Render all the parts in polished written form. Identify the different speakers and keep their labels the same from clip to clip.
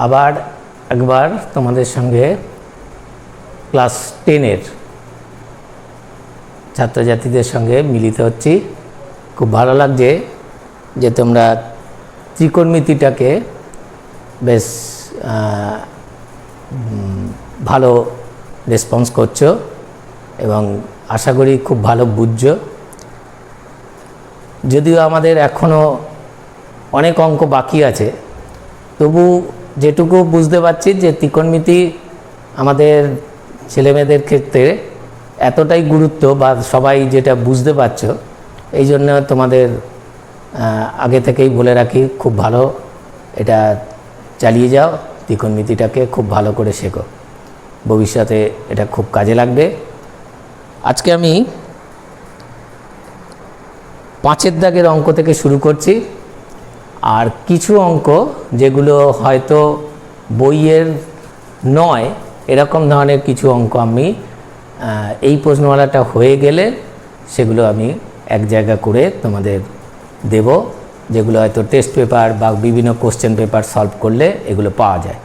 Speaker 1: আবার একবার তোমাদের সঙ্গে ক্লাস 10-এর ছাত্রছাত্রীদের সঙ্গে মিলিত হচ্ছি। খুব ভালো লাগছে যে তোমরা ত্রিকোণমিতিটাকে বেশ ভালো রেসপন্স করছো এবং আশা করি খুব ভালো বুঝছো। যদিও আমাদের এখনও অনেক অঙ্ক বাকি আছে, তবু যেটুকু বুঝতে পারছি যে ত্রিকোণমিতি আমাদের ছেলেমেয়েদের ক্ষেত্রে এতটাই গুরুত্ব, বা সবাই যেটা বুঝতে পারছো, এই জন্য তোমাদের আগে থেকেই বলে রাখি, খুব ভালো এটা চালিয়ে যাও, ত্রিকোণমিতিটাকে খুব ভালো করে শেখো, ভবিষ্যতে এটা খুব কাজে লাগবে। আজকে আমি 5-এর দাগের অঙ্ক থেকে শুরু করছি। আর কিছু অঙ্ক যেগুলো হয়তো বইয়ের নয়, এরকম ধরনের কিছু অঙ্ক আমি এই প্রশ্নমালাটা হয়ে গেলে সেগুলো আমি এক জায়গা করে তোমাদের দেব, যেগুলো হয়তো টেস্ট পেপার বা বিভিন্ন কোশ্চেন পেপার সলভ করলে এগুলো পাওয়া যায়।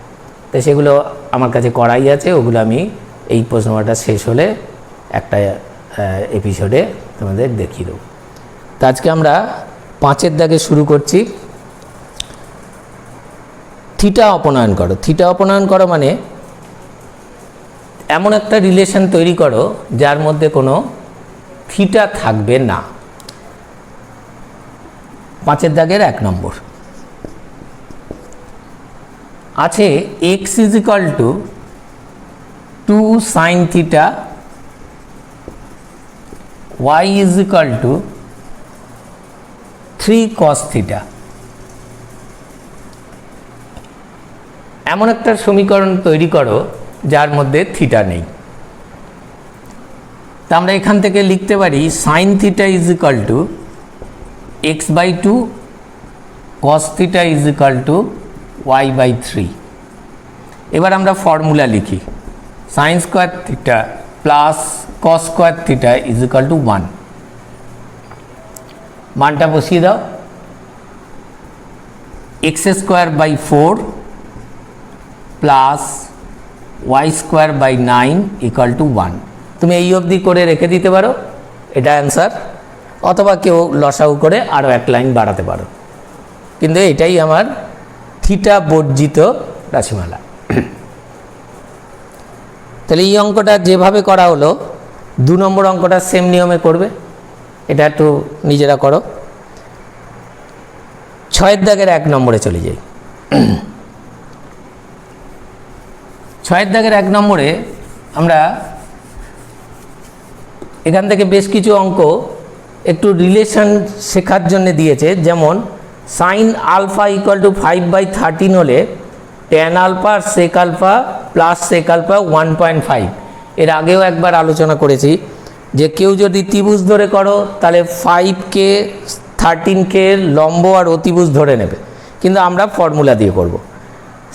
Speaker 1: তো সেগুলো আমার কাছে করাই আছে, ওগুলো আমি এই প্রশ্নমালাটা শেষ হলে একটা এপিসোডে তোমাদের দেখিয়ে দেবো। তো আজকে আমরা 5-এর দাগে শুরু করছি। থিটা অপনয়ন করো। থিটা অপনয়ন করো মানে এমন একটা রিলেশন তৈরি করো যার মধ্যে কোনো থিটা থাকবে না। 5-এর দাগের 1 নম্বর আছে x = 2 sin theta, y = 3 cos theta. এমন একটা সমীকরণ তৈরি করো যার মধ্যে থিটা নেই। তা আমরা এখান থেকে লিখতে পারি sin theta = x/2, cos theta = y/3। এবার আমরা ফর্মুলা লিখি, sin square theta plus cos square theta = 1। মানটা বসিয়ে দাও, x²/4 প্লাস y²/9 = 1। তুমি এই অবধি করে রেখে দিতে পারো, এটা অ্যান্সার, অথবা কেউ লসাগু করে আরও 1 লাইন বাড়াতে পারো, কিন্তু এটাই আমার থিটা বর্জিত রাশিমালা। তাহলে এই অঙ্কটা যেভাবে করা হলো, 2 নম্বর অঙ্কটা সেম নিয়মে করবে, এটা একটু নিজেরা করো। 6-এর দাগের 1 নম্বরে চলে যাই। 6-এর দাগের 1 নম্বরে আমরা এখান থেকে বেশ কিছু অঙ্ক একটু রিলেশন শেখার জন্য দিয়েছে। যেমন sin α = 5/13 হলে tan α sec α প্লাস sec α 1.5। এর আগেও একবার আলোচনা করেছি যে কেউ যদি ত্রিভুজ ধরে করো তাহলে 5কে 13কে লম্ব আর অতিভুজ ধরে নেবে, কিন্তু আমরা ফর্মুলা দিয়ে করব।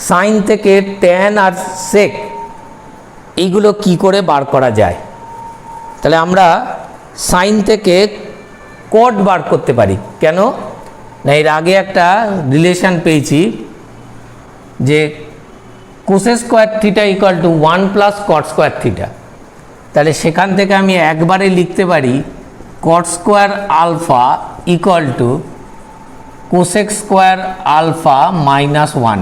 Speaker 1: সাইন থেকে ট্যান আর সেক এইগুলো কি করে বার করা যায়, তাহলে আমরা সাইন থেকে কট বার করতে পারি। কেন না, এর আগে একটা রিলেশন পেয়েছি যে cosec square theta = 1 plus cot square theta. তাহলে সেখান থেকে আমি একবারে লিখতে পারি cot square alpha = cosec square alpha -1।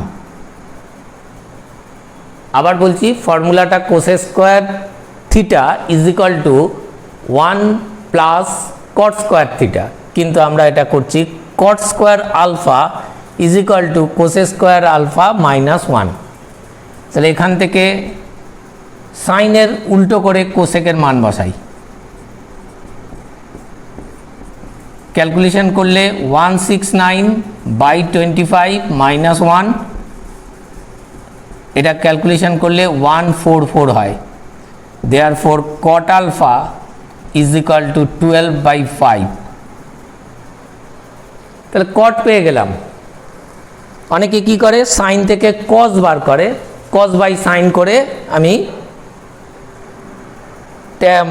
Speaker 1: আবার বলছি, ফর্মুলাটা cosec square theta = 1 plus cot square theta, কিন্তু আমরা এটা করছি cot square alpha = cosec square alpha -1। তাহলে এখান থেকে সাইনের উল্টো করে কোসেকের মান বসাই, ক্যালকুলেশন করলে 169/25 -1, এটা ক্যালকুলেশন করলে 144 হয়। Therefore cot alpha = 12/5। তাহলে কট পেয়ে গেলাম। অনেকে কি করে, সাইন থেকে কস বার করে, কস বাই সাইন করে আমি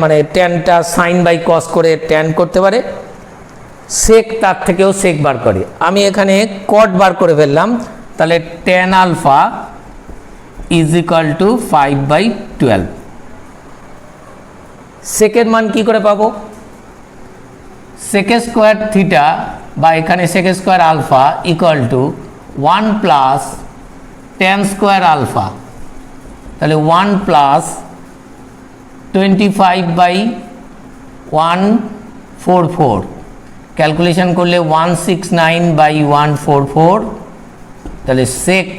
Speaker 1: মানে ট্যানটা সাইন বাই কস করে ট্যান করতে পারে, সেক তার থেকেও সেক বার করে। আমি এখানে কট বার করে ফেললাম, তাহলে tan alpha is equal to 5/12। সেকের মান কি করে পাবো? সেক স্কোয়ার থিটা বা এখানে sec square alpha equal to 1 plus tan square alpha, তাহলে 1 প্লাস 25/144, ক্যালকুলেশন করলে 169/144, তাহলে sec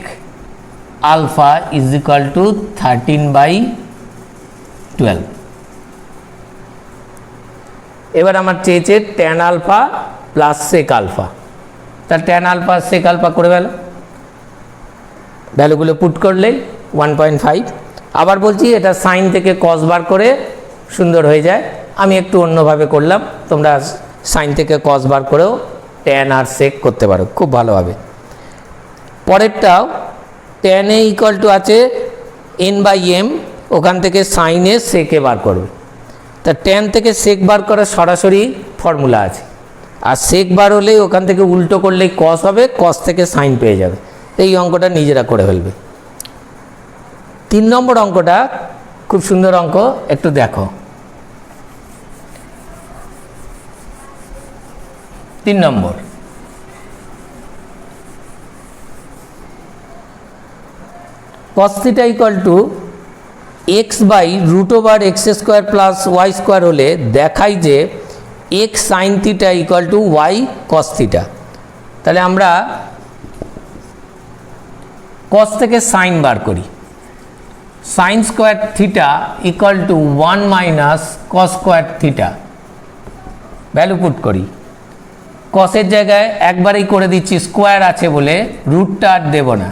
Speaker 1: alpha is equal to 13/12। এবার আমার চেয়েছে tan alpha plus sec alpha, তার ট্যান আলফা সেক আলফা করে ভ্যালুগুলো পুট করলে 1.5। আবার বলছি এটা সাইন থেকে কস বার করে সুন্দর হয়ে যায়, আমি একটু অন্যভাবে করলাম, তোমরা সাইন থেকে কস বার করেও ট্যান আর সেক করতে পারো খুব ভালোভাবে। পরেরটাও ট্যান এ ইকুয়াল টু আছে n/m, ওখান থেকে সাইনে সেকে বার করবে, তা ট্যান থেকে সেক বার করার সরাসরি ফর্মুলা আছে, আর সেক বার হলেই ওখান থেকে উল্টো করলেই কস হবে, কস থেকে সাইন পেয়ে যাবে। এই অঙ্কটা নিজেরা করে ফেলবে। 3 নম্বর অঙ্কটা খুব সুন্দর অঙ্ক, একটু দেখো। 3 নম্বর, cos θ equal to x/√x² plus y square হলে দেখাই যে x sin θ equal to y cos θ। তাহলে আমরা cos থেকে সাইন বার করি, sine square theta equal to 1 minus cos square theta, value put করি। কসের জায়গায় একবারেই করে দিচ্ছি, স্কোয়ার আছে বলে রুটটা আর দেব না।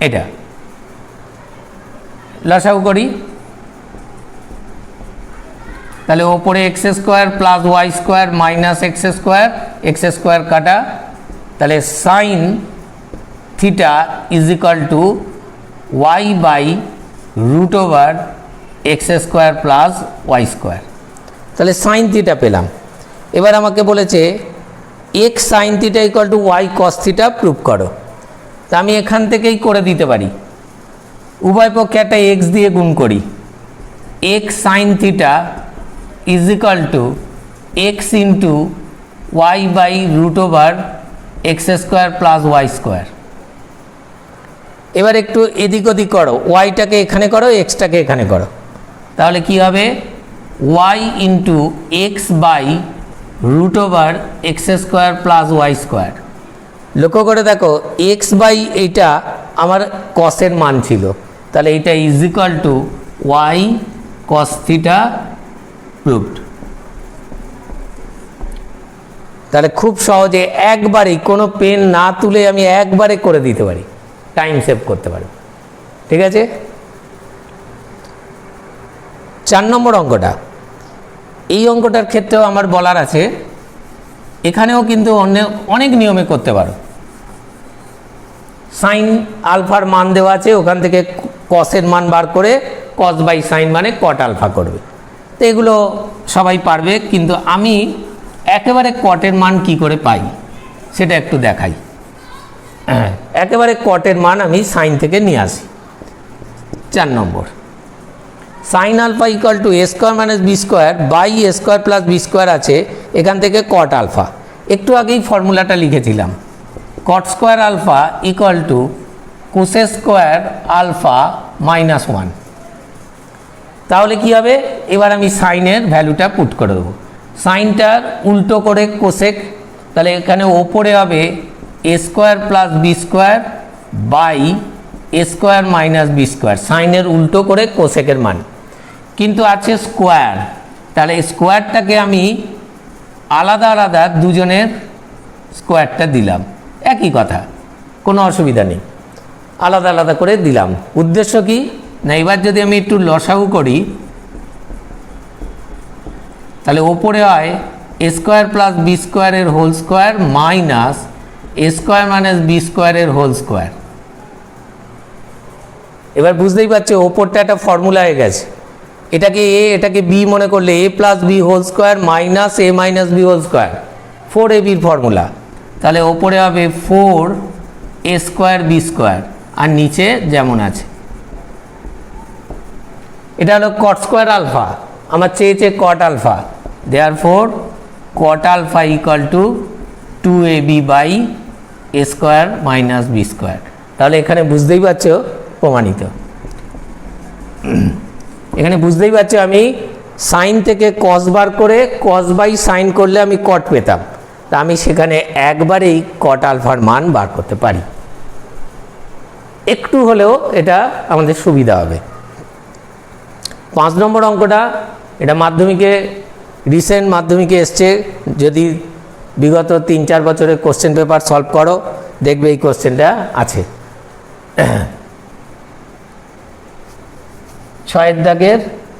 Speaker 1: এটা লসাগু করি, তাহলে ওপরে x square plus Y square minus x square কাটা, তাহলে sine theta is equal to y/√x² plus Y square, তাহলে সাইন থিটা পেলাম। এবার আমাকে বলেছে x sine theta equal to y cos theta prove করো, তা আমি এখান থেকেই করে দিতে পারি। উভয় পক্ষে একটা এক্স দিয়ে গুণ করি, x sine theta is equal to x into y/√x² plus Y square. এবার একটু এদিক ওদিক করো, ওয়াইটাকে এখানে করো, এক্সটাকে এখানে করো, তাহলে কি হবে y into x/√x² plus Y square. লক্ষ্য করে দেখো এক্স বাই এইটা আমার কসের মান ছিল, তাহলে এইটা is equal to y cos theta proved. তাহলে খুব সহজে একবারেই কোনো পেন না তুলে আমি একবারে করে দিতে পারি, টাইম সেভ করতে পারি। ঠিক আছে, 4 নম্বর অঙ্কটা, এই অঙ্কটার ক্ষেত্রেও আমার বলার আছে, এখানেও কিন্তু অনেক নিয়মে করতে পারো। সাইন আলফার মান দেওয়া আছে, ওখান থেকে কসের মান বার করে কস বাই সাইন মানে কট আলফা করবে, তো এগুলো সবাই পারবে, কিন্তু আমি একেবারে কটের মান কি করে পাই সেটা একটু দেখাই। একেবারে কটের মান আমি সাইন থেকে নিয়ে আসি। 4 নম্বর, sine alpha equal to A square minus B square by A square plus B square আছে, এখান থেকে কট আলফা, একটু আগেই ফর্মুলাটা লিখেছিলাম, cot square alpha equal to cosec square alpha minus 1। তাহলে কি হবে, এবার আমি সাইনের ভ্যালুটা পুট করে দেবো, সাইনটার উল্টো করে কোসেক, তাহলে এখানে ওপরে হবে A square plus B square by A square minus B square, সাইনের উল্টো করে কোসেকের মান, কিন্তু আছে স্কোয়ার, তাহলে স্কোয়ারটাকে আমি আলাদা আলাদা দুজনের স্কোয়ারটা দিলাম, একই কথা, কোনো অসুবিধা নেই, আলাদা আলাদা করে দিলাম। উদ্দেশ্য কি না, এবার যদি আমি একটু লসাগু করি, তাহলে ওপরে হয় এ স্কোয়ার প্লাস বি স্কোয়ারের হোল স্কোয়ার মাইনাস এ স্কোয়ার মাইনাস বি স্কোয়ারের হোল স্কোয়ার। এবার বুঝতেই পারছো ওপরটা একটা ফর্মুলা হয়ে গেছে, এটাকে এ এটাকে বি মনে করলে A plus B whole square minus A minus B whole square, 4ab formula, তাহলে ওপরে হবে 4 এ স্কোয়ার বি স্কোয়ার, আর নিচে যেমন আছে। এটা হলো কট স্কোয়ার আলফা, আমার চেয়েছে cot alpha, therefore cot alpha equal to 2ab by A square minus B square. তাহলে এখানে বুঝতেই পারছো প্রমাণিত। এখানে বুঝতেই পারছো আমি সাইন থেকে কস বার করে কস বাই সাইন করলে আমি কট পেতাম, তা আমি সেখানে একবারেই কট আলফার মান বার করতে পারি। একটু হলেও এটা আমাদের সুবিধা হবে। 5 নম্বর অঙ্কটা, এটা মাধ্যমিকে রিসেন্ট মাধ্যমিকে এসছে, যদি বিগত 3-4 বছরের কোশ্চেন পেপার সলভ করো দেখবে এই কোশ্চেনটা আছে। 6 দাগের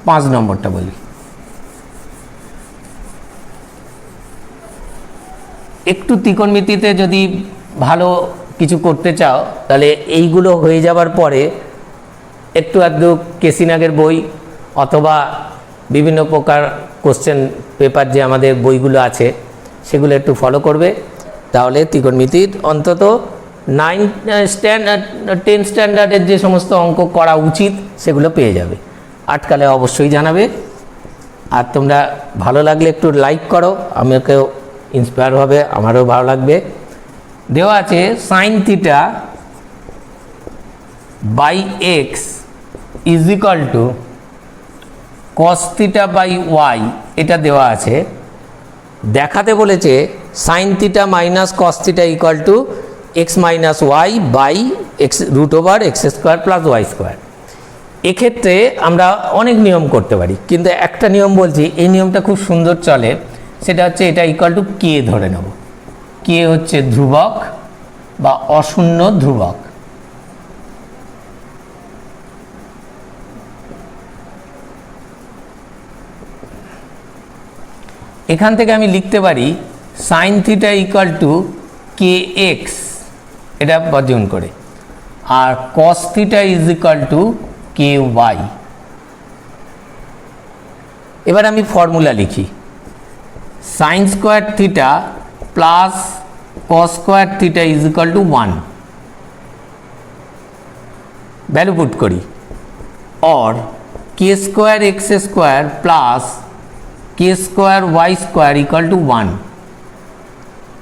Speaker 1: 5 নম্বরটা বলি। একটু ত্রিকোণমিতিতে যদি ভালো কিছু করতে চাও তাহলে এইগুলো হয়ে যাবার পরে একটু আধটু কেসিনাগের বই অথবা বিভিন্ন প্রকার কোশ্চেন পেপার যে আমাদের বইগুলো আছে সেগুলো একটু ফলো করবে, তাহলে ত্রিকোণমিতির অন্তত 10 স্ট্যান্ডার্ডের যে সমস্ত অঙ্ক করা উচিত সেগুলো পেয়ে যাবে। আটকালে অবশ্যই জানাবে। আর তোমরা ভালো লাগলে একটু লাইক করো, আমাকেও ইন্সপায়ার হবে, আমারও ভালো লাগবে। দেওয়া আছে sine theta by x is equal to cos theta by y, এটা দেওয়া আছে। দেখাতে বলেছে sine theta minus cos theta equal to x minus y by x root over x square plus Y square. এক্ষেত্রে আমরা অনেক নিয়ম করতে পারি, কিন্তু একটা নিয়ম বলছি, এই নিয়মটা খুব সুন্দর চলে, সেটা হচ্ছে এটা ইকুয়াল টু কে ধরে নেব। কে হচ্ছে ধ্রুবক বা অশূন্য ধ্রুবক। এখান থেকে আমি লিখতে পারি sine theta equal to K X, এটা বর্জন করে, আর cos theta is equal to K Y. এবার আমি ফর্মুলা লিখি, sine square theta plus cos square theta is equal to 1, value put করি, और K square X square plus K square Y square equal to 1।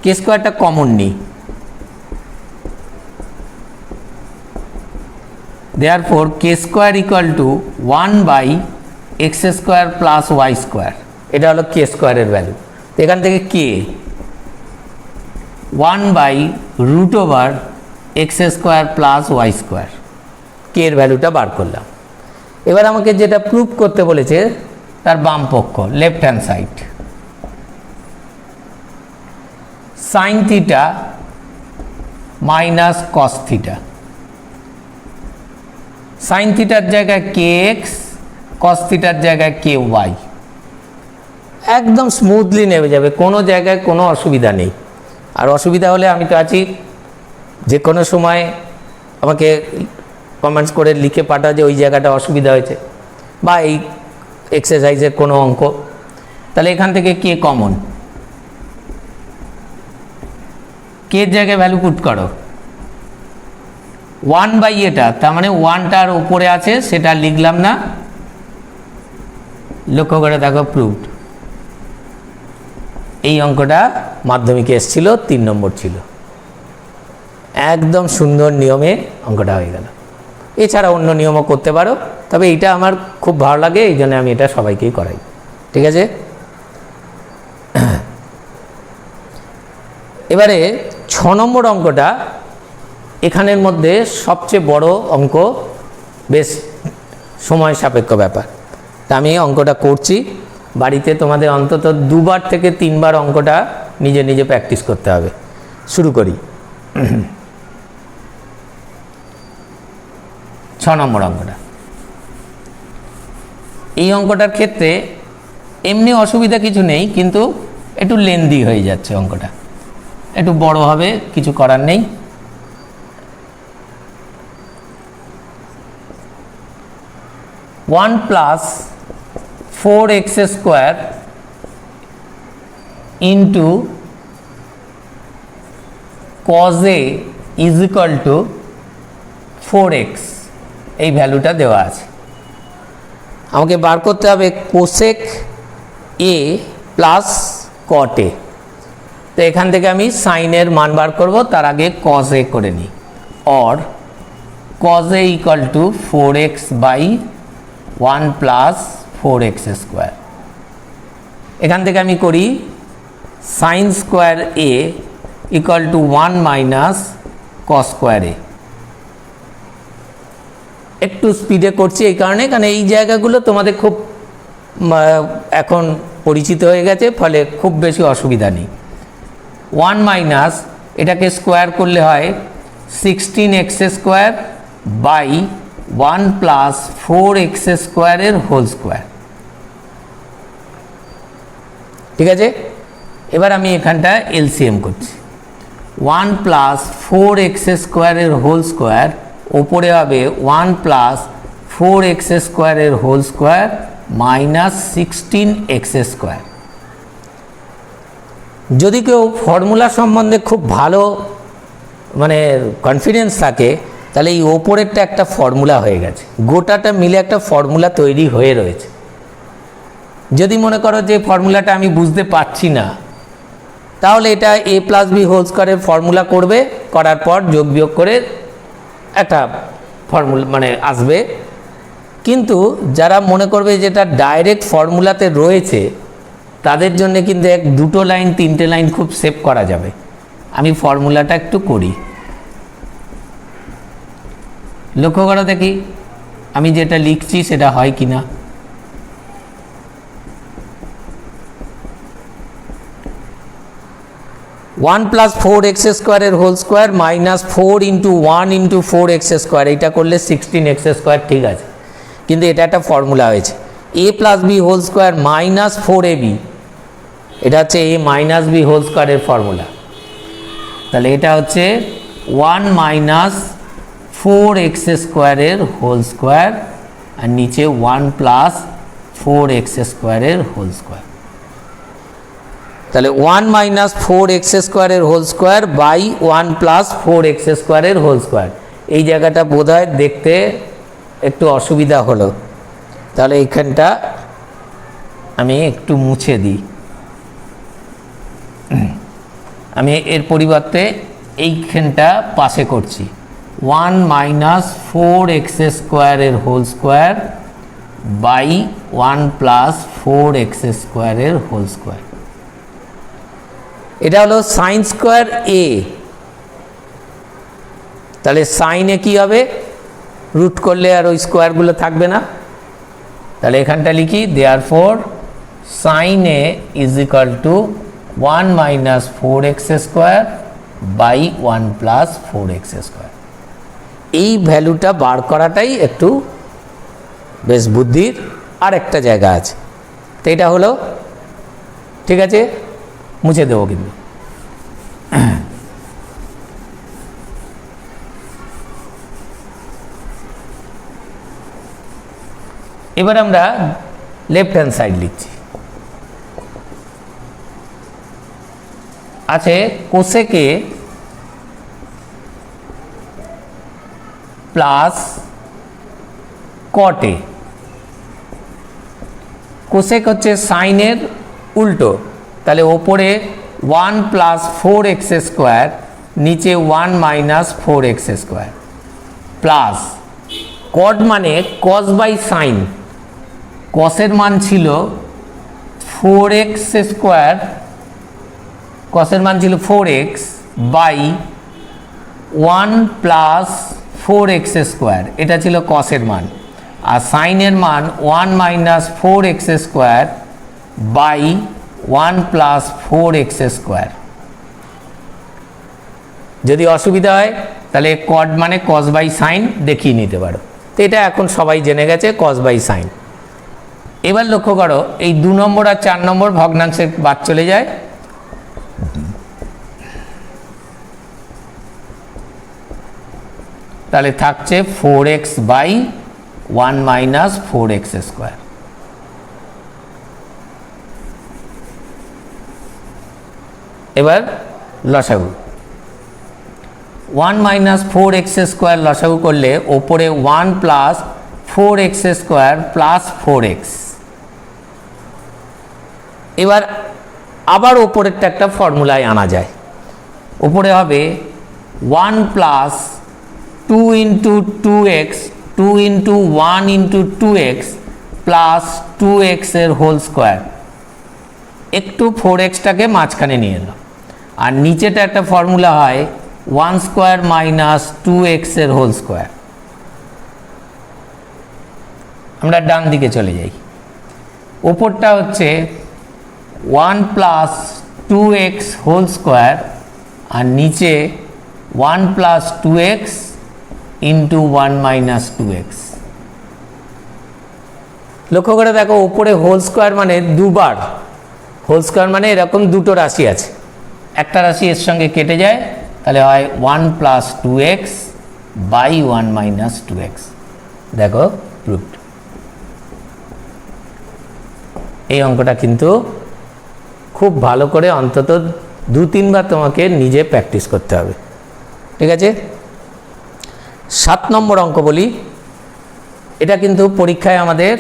Speaker 1: K স্কোয়ারটা common নেই, therefore K square equal to 1 by X square plus Y square, এটা হলো কে স্কোয়ারের ভ্যালু। এখান থেকে K 1 by root over x square plus Y square, K এর ভ্যালুটা বার করলাম। এবার আমাকে যেটা প্রুভ করতে বলেছে তার বাম পক্ষ, left hand side, sine theta minus cos theta. Sine থিটার জায়গায় কে এক্স, কস থিটার জায়গায় কে ওয়াই, একদম স্মুথলি নেমে যাবে, কোনো জায়গায় কোনো অসুবিধা নেই। আর অসুবিধা হলে আমি তো আছি, যে কোনো সময় আমাকে কমেন্টস করে লিখে পাঠাও যে ওই জায়গাটা অসুবিধা হয়েছে, বা এই এক্সারসাইজের কোনো অঙ্ক। তাহলে এখান থেকে কে কমন, কে জায়গায় ভ্যালু পুট করো 1 বাই এটা, তার মানে 1টার উপরে আছে, সেটা লিখলাম না, লক্ষ্য করে দেখো প্রুভড। এই অঙ্কটা মাধ্যমিকে এসেছিল, 3 নম্বর ছিল, একদম সুন্দর নিয়মে অঙ্কটা হয়ে গেল। এছাড়া অন্য নিয়মও করতে পারো, তবে এইটা আমার খুব ভালো লাগে, এই জন্য আমি এটা সবাইকেই করাই। ঠিক আছে, এবারে 6 নম্বর অঙ্কটা এখানের মধ্যে সবচেয়ে বড় অঙ্ক, বেশ সময় সাপেক্ষ ব্যাপার। তা আমি অঙ্কটা করছি, বাড়িতে তোমাদের অন্তত 2বার থেকে 3বার অঙ্কটা নিজে নিজে প্র্যাকটিস করতে হবে। শুরু করি। 6 নম্বর অঙ্কটা, এই অঙ্কটার ক্ষেত্রে এমনি অসুবিধা কিছু নেই, কিন্তু একটু লেন্দি হয়ে যাচ্ছে অঙ্কটা, একটু বড় হবে, কিছু করার নেই। One plus 4x square into cos a is equal to 4x, এই ভ্যালুটা দেওয়া আছে। আমাকে বার করতে হবে কোসেক এ প্লাস কট এ। তো এখান থেকে আমি সাইনের মান বার করব, তার আগে কজ এ করে নিই। Or cos A equal to 4x by 1 plus 4x square. এখান থেকে আমি করি sine square A equal to 1 minus cos square A. একটু স্পিডে করছি এই কারণে, কারণ এই জায়গাগুলো তোমাদের খুব এখন পরিচিত হয়ে গেছে, ফলে খুব বেশি অসুবিধা নেই। 1 মাইনাস এটাকে স্কোয়ার করলে হয় 16x square by 1 plus 4x স্কোয়ারের হোল স্কোয়ার। ঠিক আছে, এবার আমি এখানটা এলসিএম করছি। 1 প্লাস 4x স্কোয়ারের হোল স্কোয়ার ওপরে হবে 1 প্লাস 4x স্কোয়ারের whole square minus 16x square. যদি কেউ ফর্মুলা সম্বন্ধে খুব ভালো মানে কনফিডেন্স থাকে, তাহলে এই ওপরেরটা একটা ফর্মুলা হয়ে গেছে, গোটাটা মিলে একটা ফর্মুলা তৈরি হয়ে রয়েছে। যদি মনে করো যে ফর্মুলাটা আমি বুঝতে পারছি না, তাহলে এটা এ প্লাস বি হোল স্কোয়ারের ফর্মুলা করবে, করার পর যোগ বিয়োগ করে একটা ফর্মুলা মানে আসবে। কিন্তু যারা মনে করবে যেটা ডাইরেক্ট ফর্মুলাতে রয়েছে, তাদের জন্য কিন্তু দুটো লাইন 3টে লাইন খুব সেভ করা যাবে। আমি ফর্মুলাটা একটু করি, লক্ষ্য করো দেখি আমি যেটা লিখছি সেটা হয় কি না। ওয়ান প্লাস 4x স্কোয়ারের whole square minus 4 into 1 into 4x square, এইটা করলে 16x স্কোয়ার। ঠিক আছে, কিন্তু এটা একটা ফর্মুলা হয়েছে। A plus B whole square minus 4ab, এটা হচ্ছে এ মাইনাস বি হোল স্কোয়ারের ফর্মুলা। তাহলে এটা হচ্ছে 1 মাইনাস 4x স্কোয়ারের হোল স্কোয়ার আর নিচে 1 প্লাস 4x স্কোয়ারের হোল স্কোয়ার। তাহলে 1 মাইনাস 4x স্কোয়ারের whole square by 1 plus 4x স্কোয়ারের হোল স্কোয়ার। এই জায়গাটা বোধহয় দেখতে একটু অসুবিধা হলো, তাহলে এইখানটা আমি একটু মুছে দিই। আমি এর পরিবর্তে এইখানটা পাশে করছি 1 মাইনাস 4x স্কোয়ারের whole square by 1 plus 4x স্কোয়ারের হোল স্কোয়ার। এটা হলো সাইন স্কোয়ার এ। তাহলে সাইনে কি হবে, রুট করলে আর ওই স্কোয়ারগুলো থাকবে না। তাহলে এখানটা লিখি therefore sine A is equal to 1 minus 4x square by 1 plus 4x square. এই ভ্যালুটা বার করাটাই একটু বেশ বুদ্ধির আর একটা জায়গা আছে। তো এটা হলো, ঠিক আছে, মুছে দেবো কিন্তু। এবার আমরা লেফট হ্যান্ড সাইড লিখছি। আছে কোসেকে প্লাস কটে। কোসেক হচ্ছে সাইনের উল্টো, তাহলে ওপরে 1 প্লাস 4x স্কোয়ার, নিচে 1 minus 4x square, plus cot মানে কস বাই সাইন। কসের মান ছিল 4x স্কোয়ার, কসের মান ছিল 4x by 1 plus 4x square, এটা ছিল কসের মান। আর সাইনের মান 1 minus 4x square by 1 plus 4x square. যদি অসুবিধা হয় তাহলে কট মানে কস বাই সাইন দেখিয়ে নিতে পারো। তো এটা এখন সবাই জেনে গেছে কস বাই সাইন। এবার লক্ষ্য করো এই 2 নম্বর আর 4 নম্বর ভগ্নাংশে বাদ চলে যায়। তাহলে থাকছে 4x by 1 minus 4x square. এবার লসাগু 1 মাইনাস 4x স্কোয়ার লসাগু করলে ওপরে 1 plus 4x square plus 4x। এবার আবার ওপরেরটা একটা ফর্মুলায় আনা যায়। ওপরে হবে 1 plus 2 into 2x 2 into 1 into 2x plus 2x এর হোল স্কোয়ার, একটু 4xটাকে মাঝখানে নিয়ে এলাম, আর নিচেটা একটা ফর্মুলা হয় 1 স্কোয়ার মাইনাস 2x এর হোল স্কোয়ার। আমরা ডান দিকে চলে যাই। ওপরটা হচ্ছে 1 প্লাস 2x হোল স্কোয়ার, আর নিচে 1 plus 2x into 1 minus 2x। লক্ষ্য করে দেখো, ওপরে হোল স্কোয়ার মানে দুবার, হোল স্কোয়ার মানে এরকম দুটো রাশি আছে, একটা রাশি এর সঙ্গে কেটে যায়, তাহলে হয় 1 plus 2x by 1 minus 2x। দেখো প্রুফড। এই অঙ্কটা কিন্তু খুব ভালো করে অন্তত 2-3 বার তোমাকে নিজে প্র্যাকটিস করতে হবে, ঠিক আছে। 7 নম্বর অঙ্ক বলি, এটা কিন্তু পরীক্ষায় আমাদের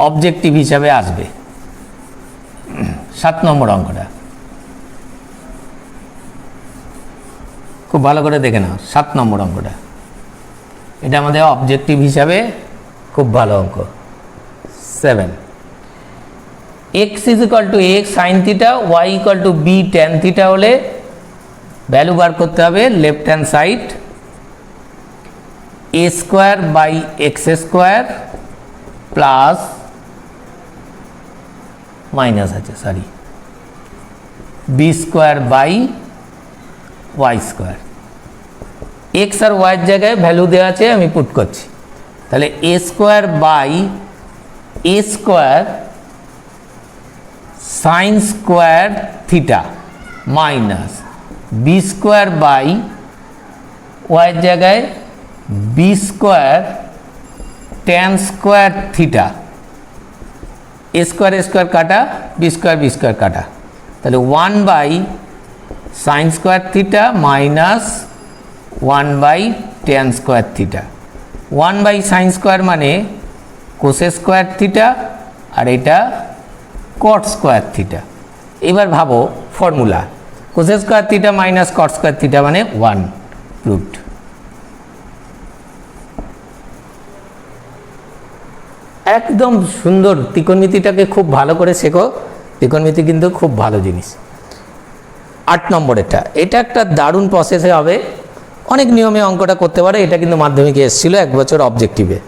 Speaker 1: অবজেক্টিভ হিসাবে আসবে। 7 নম্বর অঙ্কটা খুব ভালো করে দেখে নাও। 7 নম্বর অঙ্কটা এটা আমাদের অবজেক্টিভ হিসাবে খুব ভালো অঙ্ক। 7 x is equal to a sine theta, y equal to b tan theta হলে ভ্যালু বার করতে হবে left hand side a square by X square plus minus আছে sorry B square by Y square. X আর ওয়াইয়ের জায়গায় value দেওয়া আছে, আমি পুট করছি। তাহলে A square by A square sine square theta minus B square by ওয়াইয়ের জায়গায় B square tan square theta. A square square কাটা, বি স্কোয়ার কাটা, তাহলে 1 by sine square theta minus 1 by tan square theta. 1 by sine square মানে cos square theta, আর এটা cot square theta. এবার ভাবো formula, cos square theta minus cot square theta মানে 1, proved. একদম সুন্দর। ত্রিকোণমিতিটাকে খুব ভালো করে শেখো, ত্রিকোণমিতি কিন্তু খুব ভালো জিনিস। 8 নম্বর এটা একটা দারুণ প্রসেসে হবে, অনেক নিয়মে অঙ্কটা করতে পারে। এটা কিন্তু মাধ্যমিকে এসেছিল 1 বছর অবজেক্টিভে।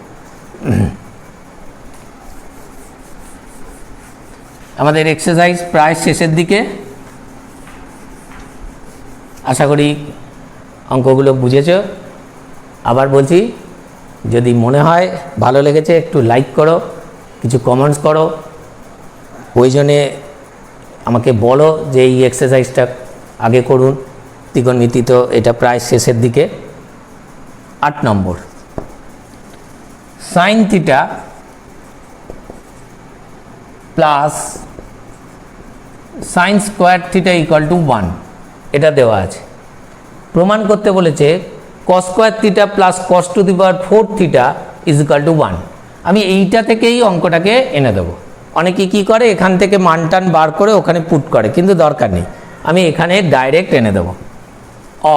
Speaker 1: আমাদের এক্সারসাইজ প্রায় শেষের দিকে, আশা করি অঙ্কগুলো বুঝেছ। আবার বলছি, যদি মনে হয় ভালো লেগেছে একটু লাইক করো, কিছু কমেন্টস করো, প্রয়োজনে আমাকে বলো যে এই এক্সারসাইজটা আগে করুন। ত্রিকোণমিতি তো এটা প্রায় শেষের দিকে। 8 নম্বর sine theta plus sine square theta equal to 1, এটা দেওয়া আছে। প্রমাণ করতে বলেছে cos square theta plus cos to the power 4 theta is equal to 1। আমি এইটা থেকেই অঙ্কটাকে এনে দেবো। অনেকে কী করে, এখান থেকে মান টান বার করে ওখানে পুট করে, কিন্তু দরকার নেই, আমি এখানে ডাইরেক্ট এনে দেবো।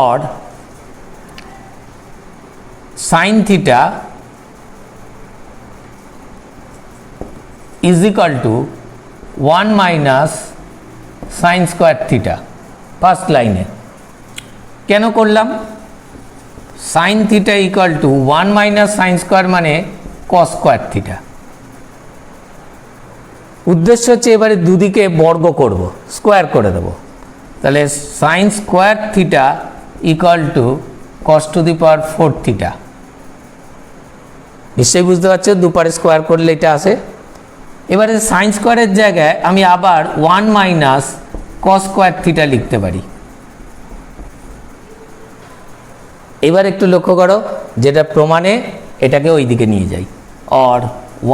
Speaker 1: Or sign theta is equal to 1 minus sine square theta. First লাইনে কেন করলাম? Sign theta equal to 1 minus sine square মানে কস স্কোয়ার থিটা। উদ্দেশ্য হচ্ছে এবারে দুদিকে বর্গ করব, স্কোয়ার করে দেব। তাহলে sine square theta equal to cos to the power 4 theta. নিশ্চয়ই বুঝতে পারছো, দুপারে স্কোয়ার করলে এটা আসে। এবারে সাইন স্কোয়ারের জায়গায় আমি আবার 1 মাইনাস কস স্কোয়ার থিটা লিখতে পারি। এবার একটু লক্ষ্য করো, যেটা প্রমাণে এটাকে ওই দিকে নিয়ে যাই। Or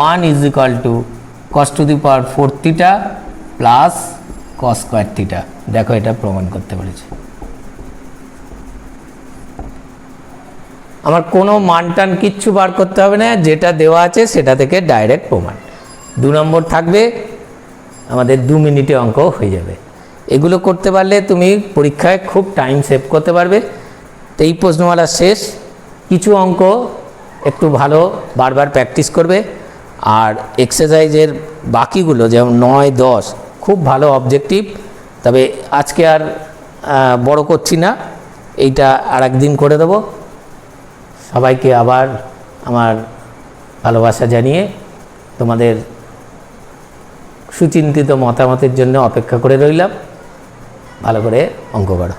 Speaker 1: 1 is equal to cos to the power 4 theta plus cos square theta. দেখো এটা প্রমাণ করতে পেরেছে। আমার কোনো মানটান কিচ্ছু বার করতে হবে না, যেটা দেওয়া আছে সেটা থেকে ডাইরেক্ট প্রমাণ। 2 নম্বর থাকবে আমাদের 2 মিনিটে অঙ্ক হয়ে যাবে। এগুলো করতে পারলে তুমি পরীক্ষায় খুব টাইম সেভ করতে পারবে। তো এই প্রশ্নমালা শেষ। কিছু অঙ্ক একটু ভালো বারবার প্র্যাকটিস করবে, আর এক্সারসাইজের বাকিগুলো যেমন 9, 10 খুব ভালো অবজেক্টিভ। তবে আজকে আর বড় করছি না, এইটা আর একদিন করে দেব। সবাইকে আবার আমার ভালোবাসা জানিয়ে তোমাদের সুচিন্তিত মতামতের জন্য অপেক্ষা করে রইলাম। ভালো করে অঙ্ক করো।